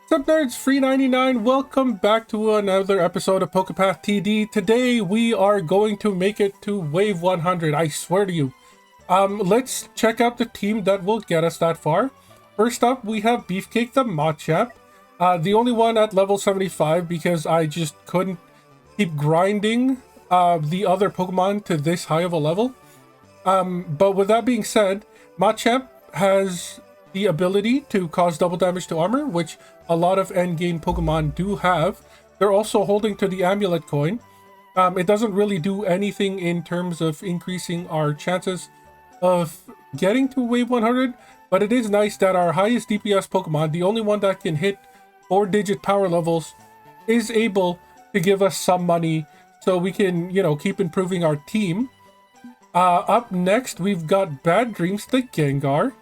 Sup Nerds, free 99, welcome back to another episode of Pokepath TD. Today we are going to make it to wave 100, I swear to you. Let's check out the team that will get us that far. First up, we have Beefcake the Machamp. The only one at level 75 because I just couldn't keep grinding the other Pokemon to this high of a level. But with that being said, Machamp has the ability to cause double damage to armor, which a lot of endgame Pokemon do have. They're also holding to the amulet coin. It doesn't really do anything in terms of increasing our chances of getting to wave 100, but it is nice that our highest DPS Pokemon, the only one that can hit 4-digit power levels, is able to give us some money so we can, keep improving our team. Up next, we've got Bad Dreams the Gengar.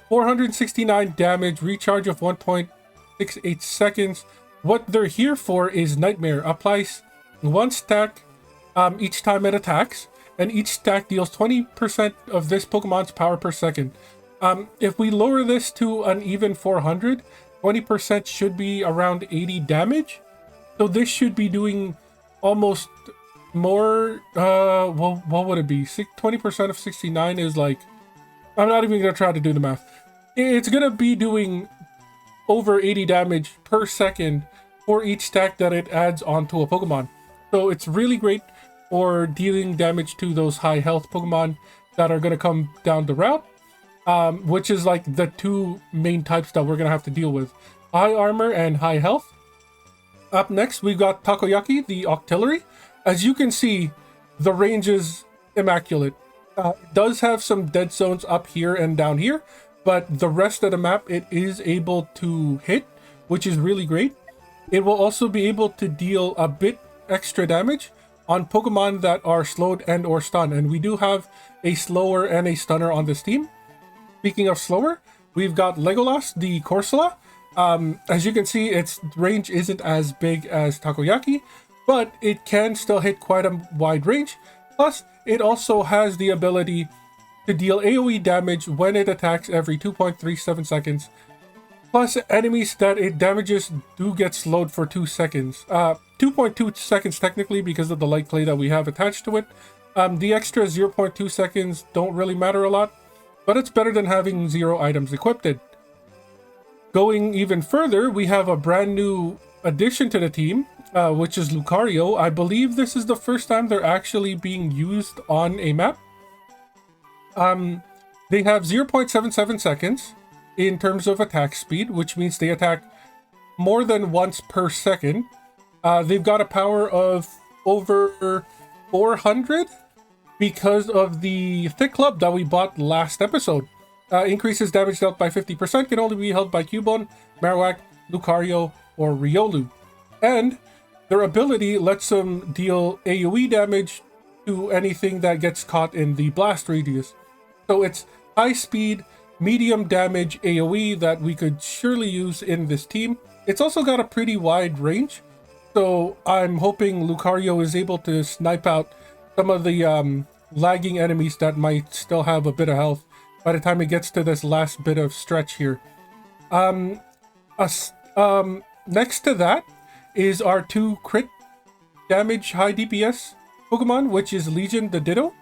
469 damage, recharge of 1.68 seconds. What they're here for is Nightmare. Applies one stack each time it attacks, and each stack deals 20% of this Pokemon's power per second. If we lower this to an even 400, 20% should be around 80 damage. So this should be doing almost more, well, what would it be? 20% of 69 is like, I'm not even going to try to do the math. It's going to be doing over 80 damage per second for each stack that it adds onto a Pokemon. So it's really great for dealing damage to those high health Pokemon that are going to come down the route, which is like the two main types that we're going to have to deal with. High armor and high health. Up next, we've got Takoyaki, the Octillery. As you can see, the range is immaculate. It does have some dead zones up here and down here, but the rest of the map it is able to hit, which is really great. It will also be able to deal a bit extra damage on Pokemon that are slowed and or stunned, and we do have a slower and a stunner on this team. Speaking of slower, we've got Legolas, the Corsola. As you can see, its range isn't as big as Takoyaki, but it can still hit quite a wide range. Plus, it also has the ability to deal AoE damage when it attacks every 2.37 seconds. Plus, enemies that it damages do get slowed for 2 seconds. 2.2 seconds technically because of the light clay that we have attached to it. The extra 0.2 seconds don't really matter a lot, but it's better than having 0 items equipped. Going even further, we have a brand new addition to the team, which is Lucario. I believe this is the first time they're actually being used on a map. They have 0.77 seconds in terms of attack speed, which means they attack more than once per second. They've got a power of over 400 because of the Thick Club that we bought last episode. Increases damage dealt by 50%, can only be held by Cubone, Marowak, Lucario, or Riolu. And their ability lets them deal AoE damage to anything that gets caught in the blast radius. So it's high speed, medium damage AoE that we could surely use in this team. It's also got a pretty wide range, so I'm hoping Lucario is able to snipe out some of the lagging enemies that might still have a bit of health by the time it gets to this last bit of stretch here. Next to that is our 2 crit damage high DPS Pokemon, which is Legion the Ditto.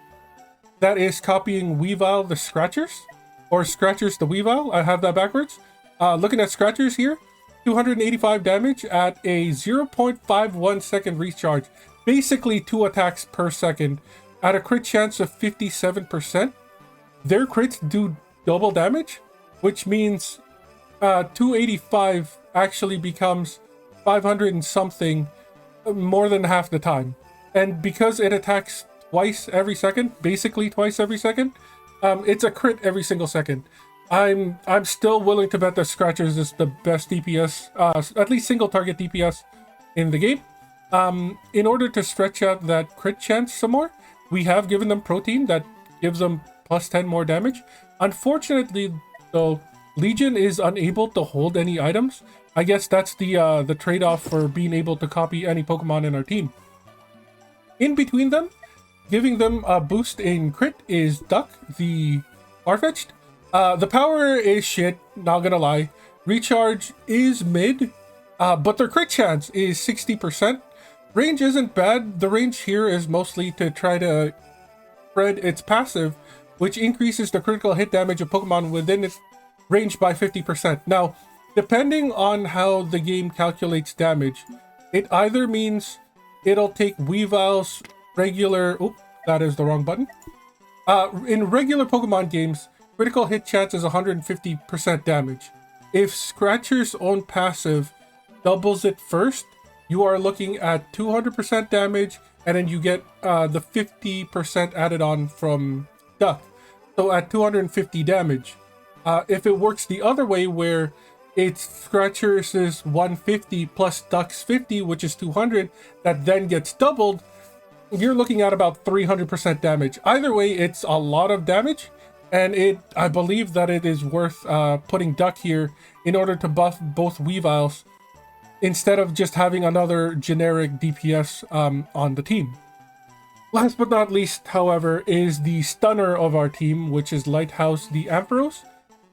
That is copying Weavile the Scratchers, or Scratchers the Weavile. I have that backwards. Looking at Scratchers here, 285 damage at a 0.51 second recharge. Basically 2 attacks per second at a crit chance of 57%. Their crits do double damage, which means 285 actually becomes 500 and something more than half the time. And because it attacks twice every second, basically twice every second, it's a crit every single second. I'm still willing to bet that Scratchers is the best DPS, at least single target DPS in the game. In order to stretch out that crit chance some more, we have given them protein that gives them plus 10 more damage. Unfortunately, though, Legion is unable to hold any items. I guess that's the trade-off for being able to copy any Pokemon in our team. In between them, giving them a boost in crit is Duck, the Farfetch'd. The power is shit, not gonna lie. Recharge is mid, but their crit chance is 60%. Range isn't bad. The range here is mostly to try to spread its passive, which increases the critical hit damage of Pokemon within its range by 50%. Now, depending on how the game calculates damage, it either means it'll take Weavile's regular... Oh, that is the wrong button. In regular Pokemon games, critical hit chance is 150% damage. If Scratcher's own passive doubles it first, you are looking at 200% damage, and then you get the 50% added on from Duck. So at 250 damage. If it works the other way, where it's Scratcher's is 150 plus Duck's 50, which is 200, that then gets doubled, you're looking at about 300% damage. Either way, it's a lot of damage, and I believe that it is worth putting Duck here in order to buff both Weaviles, instead of just having another generic DPS on the team. Last but not least, however, is the stunner of our team, which is Lighthouse the Ampharos.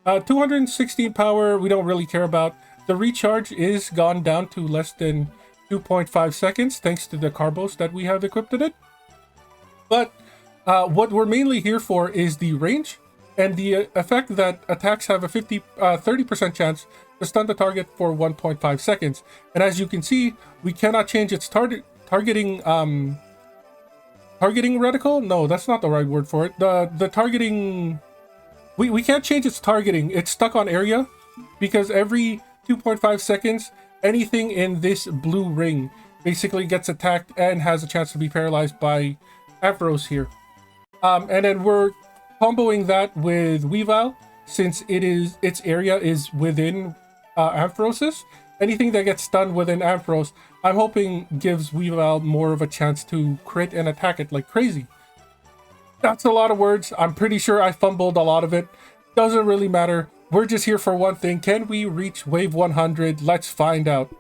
216 power, we don't really care about. The recharge is gone down to less than 2.5 seconds, thanks to the Carbos that we have equipped in it. But what we're mainly here for is the range, and the effect that attacks have a 30% chance to stun the target for 1.5 seconds. And as you can see, we cannot change its targeting reticle? No, that's not the right word for it. The targeting... We can't change its targeting. It's stuck on area, because every 2.5 seconds, anything in this blue ring basically gets attacked and has a chance to be paralyzed by Ampharos here. And then we're comboing that with Weavile, since its area is within Ampharos's. Anything that gets stunned within Ampharos, I'm hoping gives Weavile more of a chance to crit and attack it like crazy. That's a lot of words. I'm pretty sure I fumbled a lot of it. Doesn't really matter. We're just here for one thing. Can we reach Wave 100? Let's find out.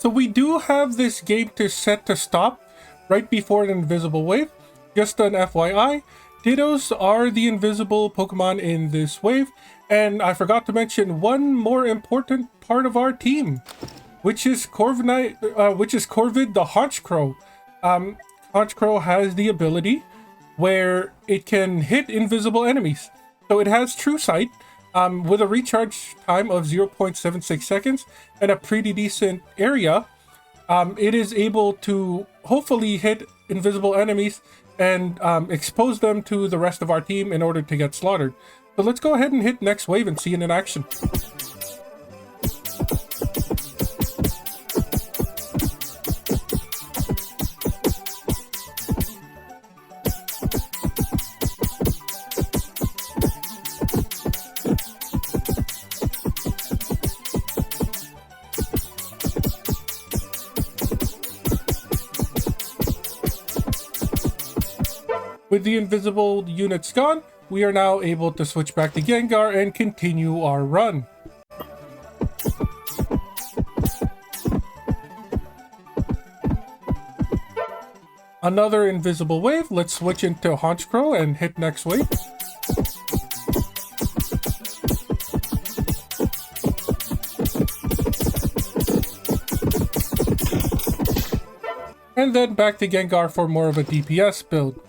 So we do have this game set to stop right before an invisible wave. Just an FYI, Dittos are the invisible Pokemon in this wave, and I forgot to mention one more important part of our team, which is Corvid the Honchcrow. Honchcrow has the ability where it can hit invisible enemies. So it has True Sight with a recharge time of 0.76 seconds and a pretty decent area. It is able to hopefully hit invisible enemies and expose them to the rest of our team in order to get slaughtered. So let's go ahead and hit next wave and see it in action. With the invisible units gone, we are now able to switch back to Gengar and continue our run. Another invisible wave. Let's switch into Honchkrow and hit next wave. And then back to Gengar for more of a DPS build.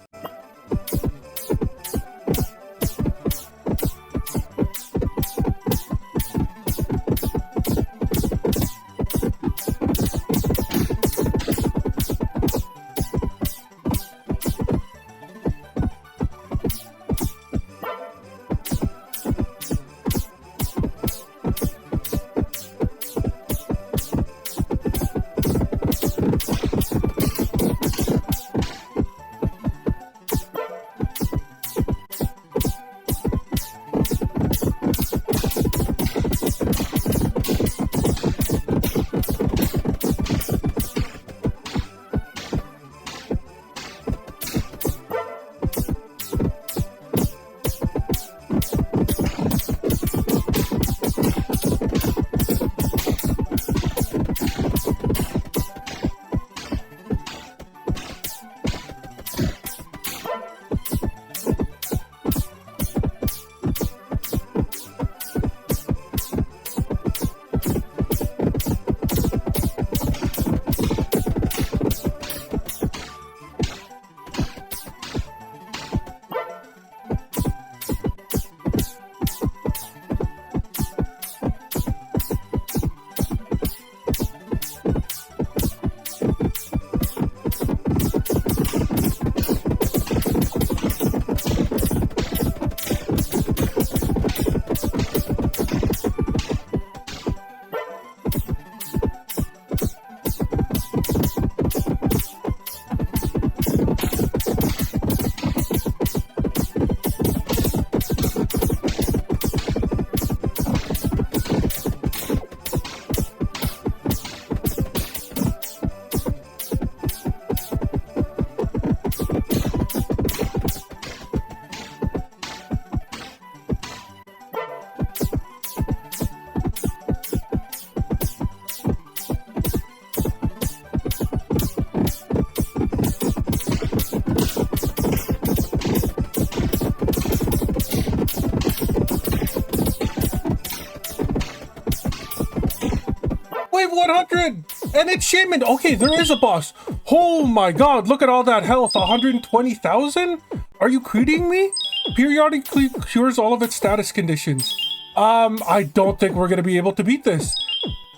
Wave 100! And it's Shaman! Okay, there is a boss. Oh my god, look at all that health. 120,000? Are you kidding me? Periodically cures all of its status conditions. I don't think we're gonna be able to beat this.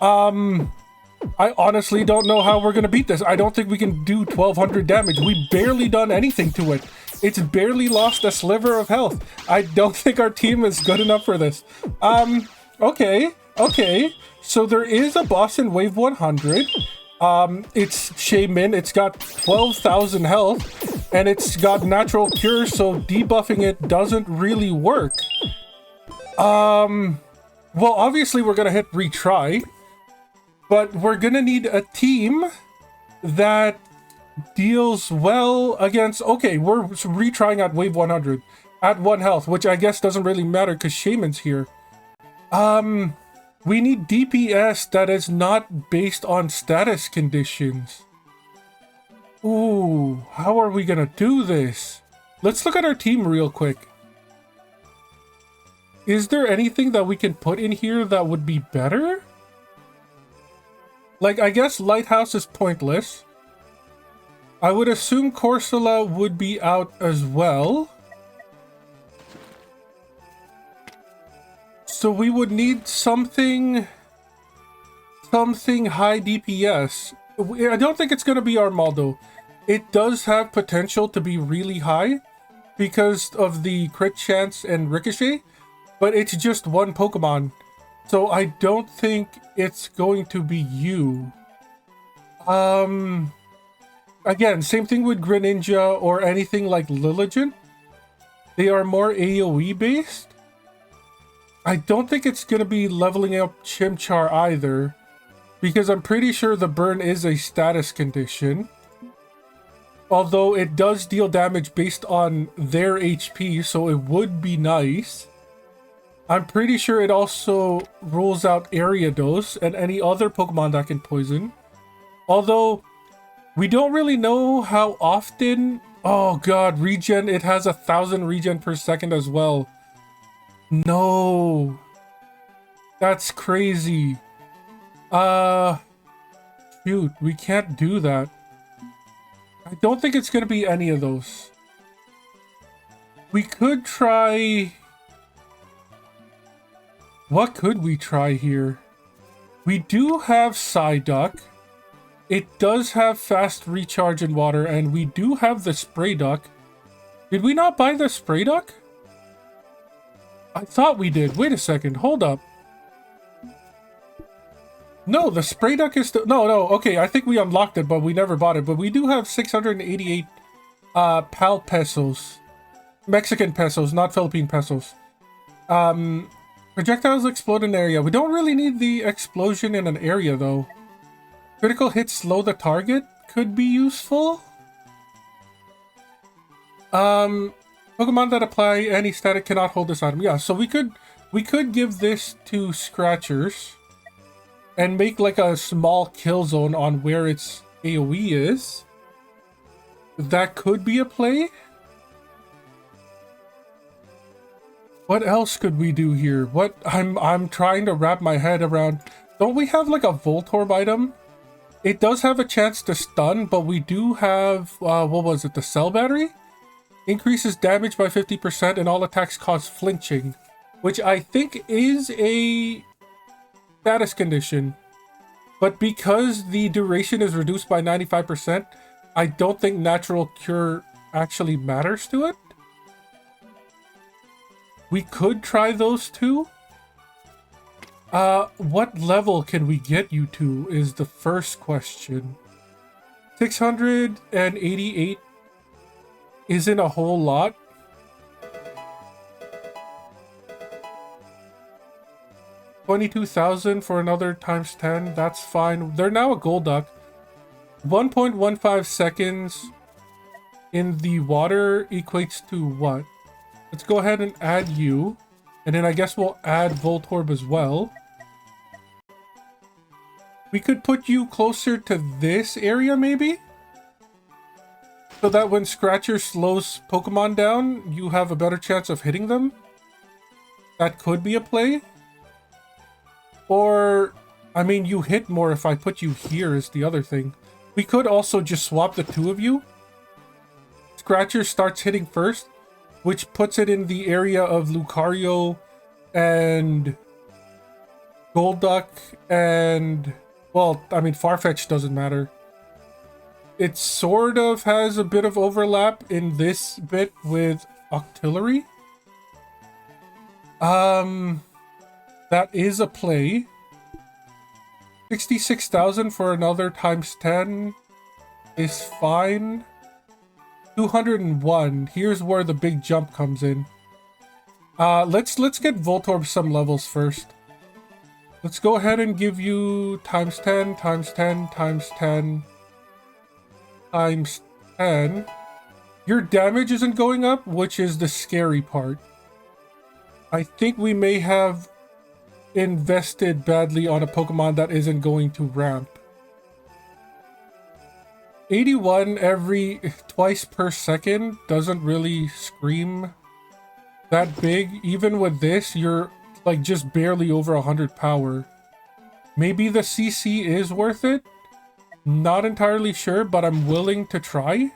I honestly don't know how we're gonna beat this. I don't think we can do 1,200 damage. We barely done anything to it. It's barely lost a sliver of health. I don't think our team is good enough for this. Okay. So there is a boss in Wave 100. It's Shaman. It's got 12,000 health, and it's got natural cure, so debuffing it doesn't really work. Well, obviously we're gonna hit retry, but we're gonna need a team that deals well against... Okay, we're retrying at Wave 100 at 1 health, which I guess doesn't really matter because Shaman's here. We need DPS that is not based on status conditions. Ooh, how are we gonna do this? Let's look at our team real quick. Is there anything that we can put in here that would be better? Like, I guess Lighthouse is pointless. I would assume Corsola would be out as well. So we would need something high DPS. I don't think it's going to be Armaldo. It does have potential to be really high because of the crit chance and ricochet, but it's just one Pokemon. So I don't think it's going to be you. Again, same thing with Greninja or anything like Lilligant. They are more AoE based. I don't think it's going to be leveling up Chimchar either, because I'm pretty sure the burn is a status condition. Although it does deal damage based on their HP, so it would be nice. I'm pretty sure it also rules out Ariados and any other Pokemon that can poison. Although, we don't really know how often... Oh god, regen, it has 1,000 regen per second as well. No. That's crazy. Shoot, we can't do that. I don't think it's going to be any of those. We could try... What could we try here? We do have Psyduck. It does have fast recharge in water, and we do have the Spray Duck. Did we not buy the Spray Duck? I thought we did. Wait a second. Hold up. No, the Spray Duck is still... No. Okay, I think we unlocked it, but we never bought it. But we do have 688 PAL pesos. Mexican pesos, not Philippine pesos. Projectiles explode in an area. We don't really need the explosion in an area, though. Critical hits slow the target could be useful. Pokemon that apply any static cannot hold this item. Yeah, so we could give this to Scratchers and make like a small kill zone on where its AoE is. That could be a play. What else could we do here? What I'm trying to wrap my head around. Don't we have like a Voltorb item? It does have a chance to stun, but we do have what was it? The Cell Battery? Increases damage by 50% and all attacks cause flinching, which I think is a status condition. But because the duration is reduced by 95%, I don't think Natural Cure actually matters to it. We could try those two. What level can we get you to is the first question. 688 isn't a whole lot. $22,000 for another times 10. That's fine. They're now a Golduck. 1.15 seconds in the water equates to what? Let's go ahead and add you. And then I guess we'll add Voltorb as well. We could put you closer to this area, maybe? So that when Scratcher slows Pokemon down, you have a better chance of hitting them. That could be a play. Or, I mean, you hit more if I put you here is the other thing. We could also just swap the two of you. Scratcher starts hitting first, which puts it in the area of Lucario and Golduck and... Well, I mean, Farfetch doesn't matter. It sort of has a bit of overlap in this bit with Octillery. That is a play. 66,000 for another times 10 is fine. 201. Here's where the big jump comes in. Let's get Voltorb some levels first. Let's go ahead and give you times 10, times 10, times 10, times 10. Your damage isn't going up, which is the scary part. I think we may have invested badly on a Pokemon that isn't going to ramp. 81 twice per second doesn't really scream that big. Even with this, you're like just barely over 100 power. Maybe the CC is worth it. Not entirely sure, but I'm willing to try.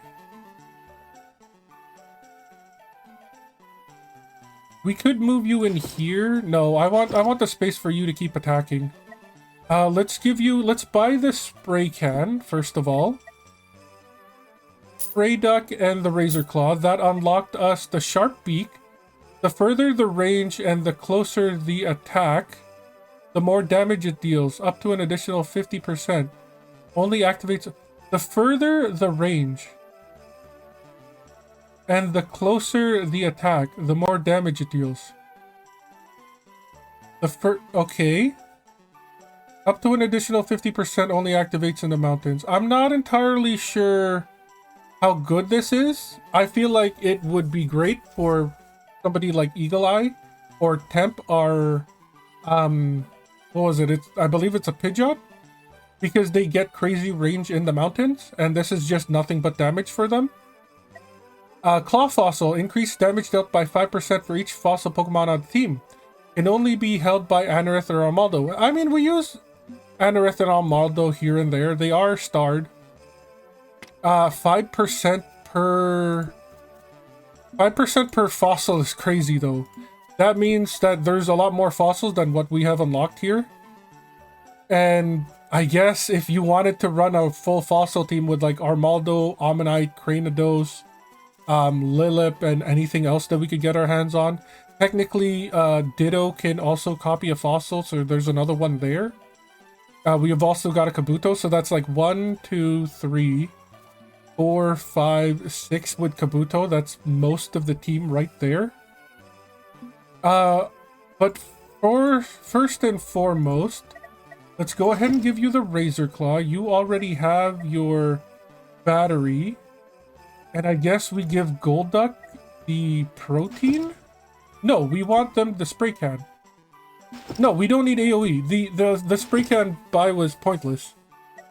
We could move you in here. No, I want the space for you to keep attacking. Let's buy the spray can, first of all. Spray duck and the razor claw. That unlocked us the sharp beak. The further the range and the closer the attack, the more damage it deals, up to an additional 50%. Only activates... The further the range and the closer the attack, the more damage it deals. Okay. Up to an additional 50% only activates in the mountains. I'm not entirely sure how good this is. I feel like it would be great for somebody like Eagle Eye or Temp or what was it? I believe it's a Pidgeot, because they get crazy range in the mountains, and this is just nothing but damage for them. Claw Fossil, increased damage dealt by 5% for each fossil Pokemon on the team. Can only be held by Anorith or Armaldo. I mean, we use Anorith and Armaldo here and there. They are starred. 5% per fossil is crazy though. That means that there's a lot more fossils than what we have unlocked here. And I guess if you wanted to run a full fossil team with like Armaldo, Ammonite, Cranidos, Lilip, and anything else that we could get our hands on. Technically, Ditto can also copy a fossil, so there's another one there. We have also got a Kabuto, so that's like 1, 2, 3, 4, 5, 6 with Kabuto. That's most of the team right there. But for first and foremost, let's go ahead and give you the Razor Claw. You already have your battery. And I guess we give Golduck the protein? No, we want them the spray can. No, we don't need AoE. The spray can buy was pointless.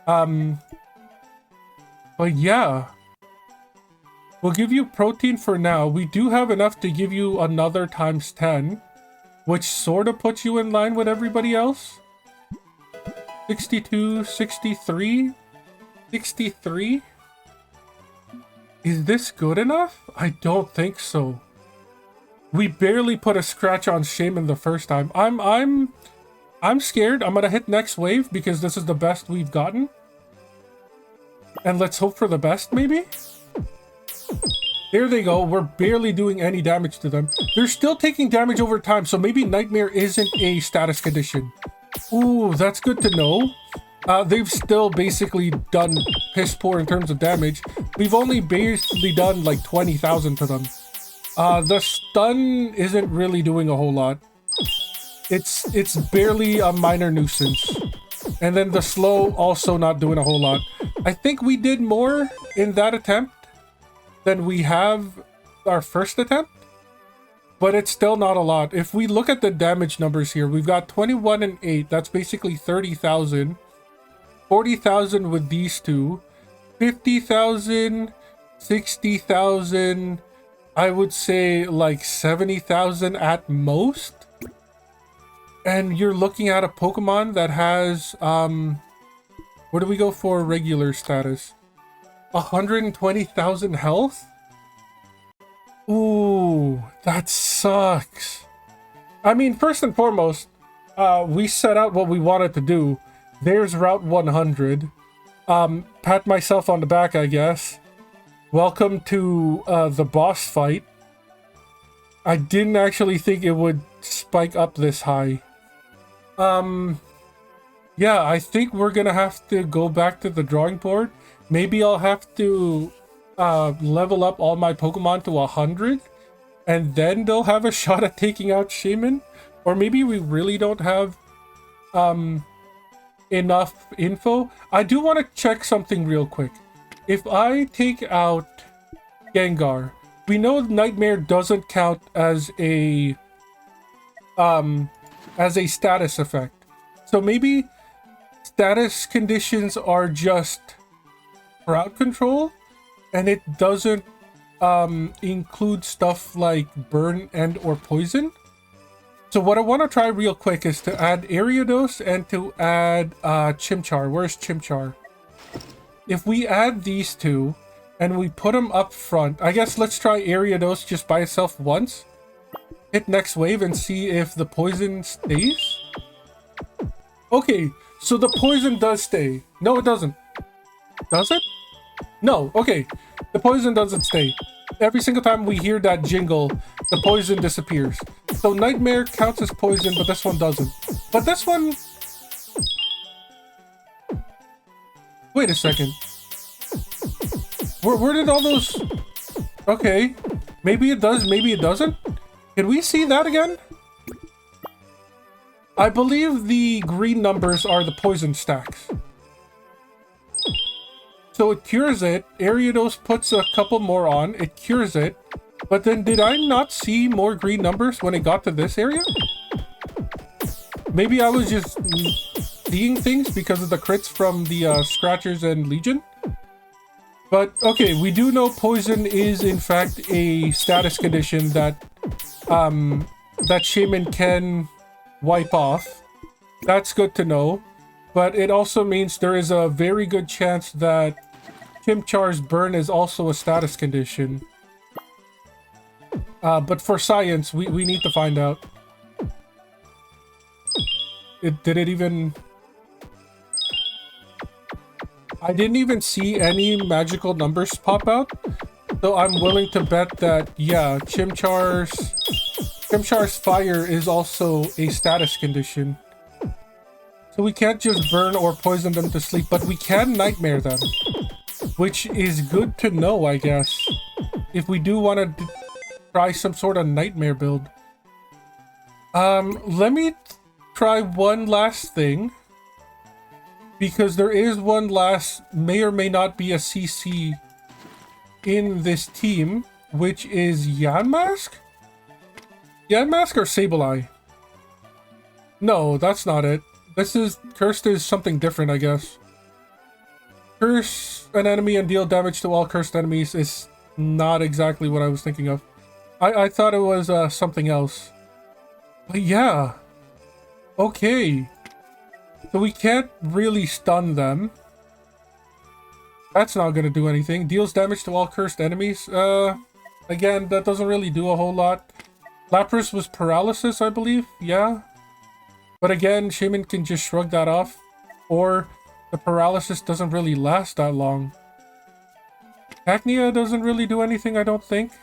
But yeah. We'll give you protein for now. We do have enough to give you another times 10, which sort of puts you in line with everybody else. 62, 63, 63. Is this good enough? I don't think so. We barely put a scratch on Shaman the first time. I'm scared. I'm gonna hit next wave because this is the best we've gotten. And let's hope for the best, maybe? There they go. We're barely doing any damage to them. They're still taking damage over time, so maybe Nightmare isn't a status condition. Ooh, that's good to know. They've still basically done piss poor in terms of damage. We've only basically done like 20,000 to them. The stun isn't really doing a whole lot. It's barely a minor nuisance. And then the slow also not doing a whole lot. I think we did more in that attempt than we have our first attempt. But it's still not a lot. If we look at the damage numbers here, we've got 21 and 8. That's basically 30,000. 40,000 with these two. 50,000, 60,000. I would say like 70,000 at most. And you're looking at a Pokemon that has, what do we go for regular status? 120,000 health? Ooh, that sucks. I mean, first and foremost, we set out what we wanted to do. There's Route 100. Pat myself on the back, I guess. Welcome to the boss fight. I didn't actually think it would spike up this high. Yeah, I think we're gonna have to go back to the drawing board. Maybe I'll have to level up all my Pokemon to 100, and then they'll have a shot at taking out Shaman. Or maybe we really don't have enough info. I do want to check something real quick. If I take out Gengar, we know Nightmare doesn't count as a status effect. So maybe status conditions are just crowd control, and it doesn't include stuff like burn and or poison. So what I want to try real quick is to add Ariados and to add Chimchar. Where's Chimchar? If we add these two and we put them up front, I guess let's try Ariados just by itself once. hit next wave and see if the poison stays? Okay, so the poison does stay. No, it doesn't. Does it? No, okay. The poison doesn't stay. Every single time we hear that jingle, the poison disappears. So Nightmare counts as poison, but this one doesn't. But this one... Wait a second. Where did all those... Okay. Maybe it does, maybe it doesn't. Can we see that again? I believe the green numbers are the poison stacks. So it cures it. Ariados puts a couple more on. It cures it. But then did I not see more green numbers when it got to this area? Maybe I was just seeing things because of the crits from the Scratchers and Legion. But okay, we do know poison is in fact a status condition that that Shaman can wipe off. That's good to know. But it also means there is a very good chance that Chimchar's burn is also a status condition. But for science, we need to find out. Did it even... I didn't even see any magical numbers pop out. So I'm willing to bet that, yeah, Chimchar's fire is also a status condition. So we can't just burn or poison them to sleep, but we can nightmare them. Which is good to know, I guess. If we do want to try some sort of nightmare build. Let me try one last thing. Because there is one last, may or may not be a CC in this team, which is Yanmask? Yanmask or Sableye? No, that's not it. This is, Cursed is something different, I guess. Curse an enemy and deal damage to all cursed enemies is not exactly what I was thinking of. I thought it was something else. But yeah. Okay. So we can't really stun them. That's not going to do anything. Deals damage to all cursed enemies. Again, that doesn't really do a whole lot. Lapras was paralysis, I believe. Yeah. But again, Shaman can just shrug that off. Or the paralysis doesn't really last that long. Cacnea doesn't really do anything, I don't think.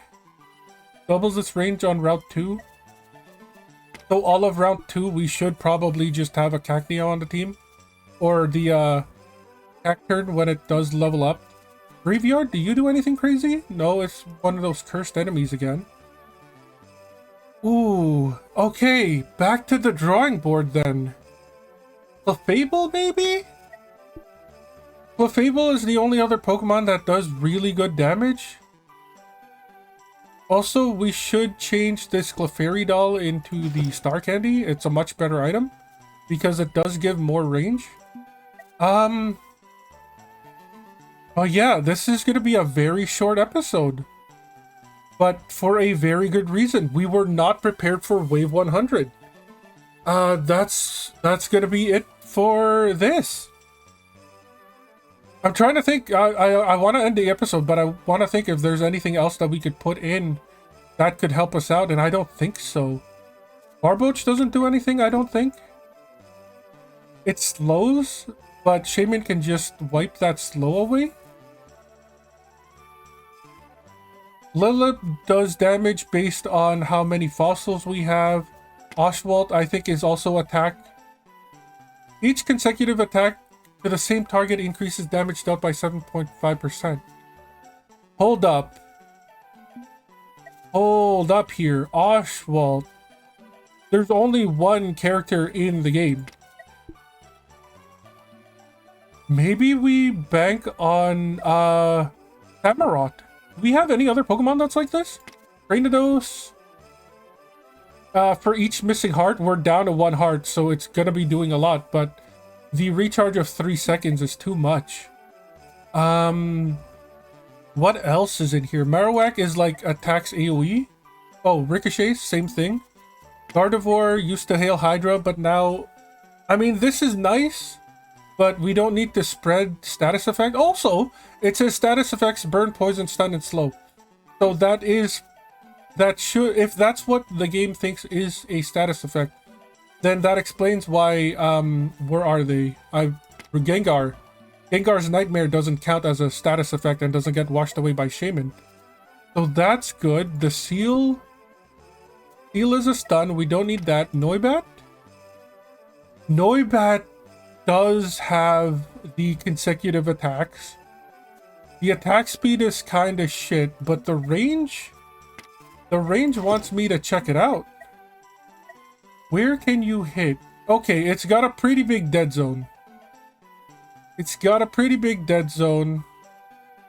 Doubles its range on Route 2. So all of Route 2, we should probably just have a Cacnea on the team. Or the Cacturn when it does level up. Graveyard, do you do anything crazy? No, it's one of those cursed enemies again. Ooh, okay, back to the drawing board then. Clefable, maybe? Clefable is the only other Pokemon that does really good damage. Also, we should change this Clefairy doll into the Star Candy. It's a much better item because it does give more range. Oh yeah, this is going to be a very short episode. But for a very good reason. We were not prepared for Wave 100. That's going to be it for this. I'm trying to think. I want to end the episode, but I want to think if there's anything else that we could put in that could help us out, and I don't think so. Barboach doesn't do anything, I don't think. It slows, but Shaman can just wipe that slow away. Lilip does damage based on how many fossils we have. Oswald, I think, is also attack. Each consecutive attack to the same target increases damage dealt by 7.5%. Hold up. Hold up here. Oswald. There's only one character in the game. Maybe we bank on Samurott. Do we have any other Pokemon that's like this? Rainados. For each missing heart, we're down to 1 heart, so it's gonna be doing a lot, but the recharge of 3 seconds is too much. What else is in here? Marowak is like attacks AoE. Oh, Ricochet, same thing. Gardevoir used to hail Hydra, but now... I mean, this is nice, but we don't need to spread status effect. Also, it says status effects burn, poison, stun, and slow. So that is that should, if that's what the game thinks is a status effect, then that explains why, where are they? Gengar. Gengar's Nightmare doesn't count as a status effect and doesn't get washed away by Shaman. So that's good. The Seal is a stun. We don't need that. Noibat? Noibat does have the consecutive attacks. The attack speed is kind of shit, but the range wants me to check it out. Where can you hit? Okay, it's got a pretty big dead zone. It's got a pretty big dead zone.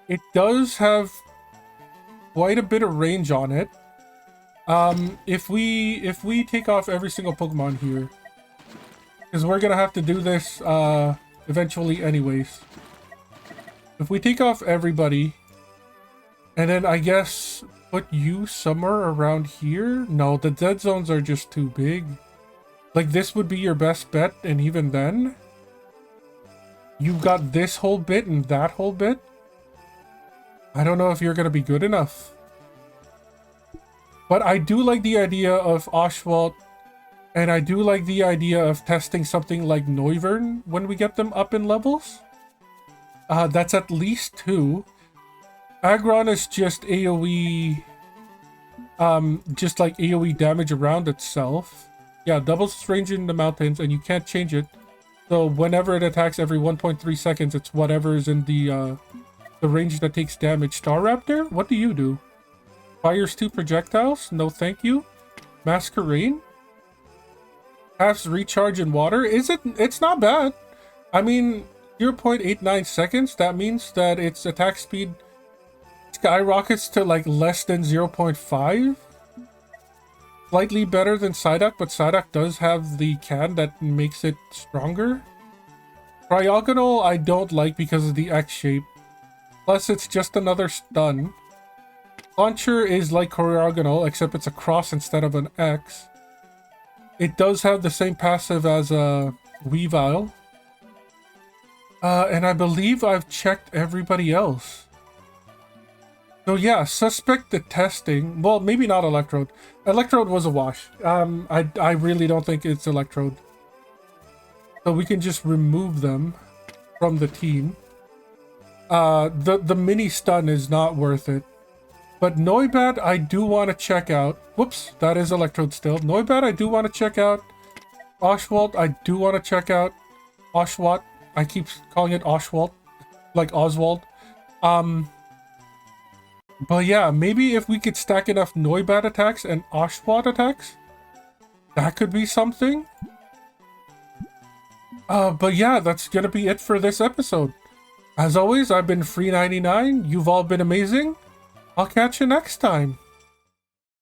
It does have quite a bit of range on it. If we take off every single Pokemon here, because we're gonna have to do this eventually anyways. If we take off everybody, and then I guess put you somewhere around here. No, the dead zones are just too big. Like, this would be your best bet, and even then, you've got this whole bit and that whole bit. I don't know if you're gonna be good enough. But I do like the idea of Oshawott, and I do like the idea of testing something like Noivern when we get them up in levels. That's at least 2. Aggron is just AoE, just like AoE damage around itself. Yeah, doubles its range in the mountains, and you can't change it. So whenever it attacks every 1.3 seconds, it's whatever is in the range that takes damage. Staraptor? What do you do? Fires 2 projectiles? No thank you. Masquerain? Halves recharge in water? It's not bad. I mean, 0.89 seconds, that means that its attack speed skyrockets to like less than 0.5. Slightly better than Psyduck, but Psyduck does have the can that makes it stronger. Cryogonal I don't like because of the X shape. Plus it's just another stun. Launcher is like Cryogonal, except it's a cross instead of an X. It does have the same passive as a Weavile. And I believe I've checked everybody else. So yeah, suspect the testing. Well, maybe not Electrode. Electrode was a wash. I really don't think it's Electrode. So we can just remove them from the team. The mini stun is not worth it. But Noibat I do want to check out. Whoops, that is Electrode still. Noibat I do want to check out. Oshawott I do want to check out. Oshawott. I keep calling it Oshawott, like Oswald. But yeah, maybe if we could stack enough Noibat attacks and Oshawott attacks, that could be something. But yeah, that's gonna be it for this episode. As always, I've been Free99. You've all been amazing. I'll catch you next time.